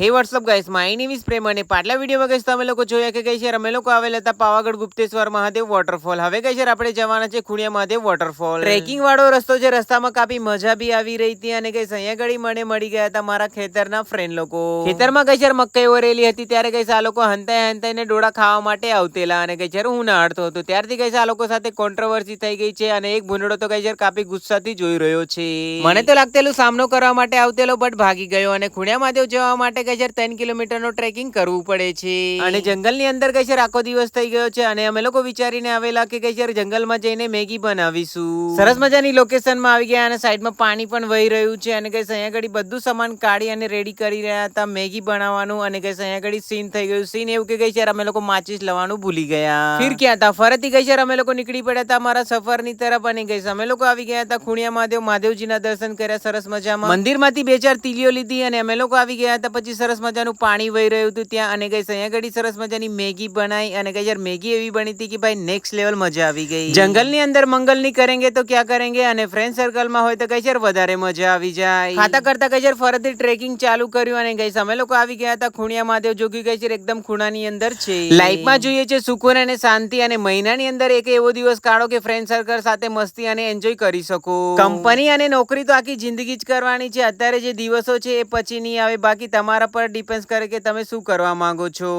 હે what's up guys, my name is Prem અને પાછલા વિડીયોમાં ગાઈસ તમે લોકો જોયા કે ગાઈસ યાર અમે લોકો આવેલા હતા પાવાગઢ ગુપ્તેશ્વર મહાદેવ વોટરફોલ. હવે ગાઈસ યાર આપણે જવાના છે ખુણિયા મહાદેવ વોટરફોલ. ટ્રેકિંગ વાળો રસ્તો છે, રસ્તામાં કાફી મજા બી આવી રહી હતી અને ગાઈસ અહીંયા ઘડી મને મળી ગયા હતા મારા ખેતરના ફ્રેન્ડ લોકો. ખેતરમાં ગાઈસ યાર મકાઈ વરેલી હતી ત્યારે ગાઈસ આ લોકો હંતાઈને ડોળા ખાવા માટે આવતેલા અને ગાઈસ યાર હું નાડતો હતો ત્યારથી ગાઈસ આ લોકો સાથે કોન્ટ્રોવર્સી થઈ ગઈ છે અને એક ભૂંડડો તો ગાઈસ યાર કાફી ગુસ્સાથી જોઈ રહ્યો છે. મને તો લાગતેલું સામનો કરવા માટે આવતેલો બટ ભાગી ગયો અને ખુણિયા મહાદેવ જવા માટે 3 કિલોમીટરનો ટ્રેકિંગ કરવું પડે છે અને જંગલની અંદર ગઈ આખો દિવસ થઈ ગયો છે અને અમે લોકો વિચારીને આવેલા કે જંગલમાં જઈને મેગી બનાવીશું. સરસ મજાની લોકેશનમાં આવી ગયા અને સાઈડમાં પાણી પણ વહી રહ્યું છે અને અહીંયા ઘડી બધું સામાન કાઢી અને રેડી કરી રહ્યા હતા મેગી બનાવવાનું અને અહીંયા ઘડી સીન થઈ ગયું. સીન એવું કે અમે લોકો માચીસ લાવવાનું ભૂલી ગયા. ફિર ક્યાં હતા ફરીથી અમે લોકો નીકળી પડ્યા હતા અમારા સફરની તરફ અને અમે લોકો આવી ગયા હતા ખુણિયા મહાદેવ. મહાદેવજીના દર્શન કર્યા સરસ મજામાં. મંદિરમાંથી 2-4 તીલીઓ લીધી અને અમે લોકો આવી ગયા હતા. પછી સરસ મજાનું પાણી વહી રહ્યું હતું ત્યાં અને અહીંયા ઘડી સરસ મજાની મેગી બનાવી અને મેગી એવી બની હતી કે ભાઈ નેક્સ્ટ લેવલ મજા આવી ગઈ. જંગલની અંદર મંગલ ની કરેંગે તો ક્યાં કરેંગે અને ફ્રેન્ડ સર્કલમાં હોય તો વધારે મજા આવી જાય. ખાતા કરતા ફરીથી ટ્રેકિંગ ચાલુ કર્યું અને અમે લોકો આવી ગયા હતા ખુણિયા મહાદેવ જો કે એકદમ ખૂણાની અંદર છે. લાઈફમાં જોઈએ છે સુકૂન અને શાંતિ અને મહિનાની અંદર એક એવો દિવસ કાઢો કે ફ્રેન્ડ સર્કલ સાથે મસ્તી અને એન્જોય કરી શકો. કંપની અને નોકરી તો આખી જિંદગી જ કરવાની છે. અત્યારે જે દિવસો છે એ પછી નહીં આવે. બાકી તમારા પર ડિપેન્ડ કરે કે તમે શું કરવા માંગો છો.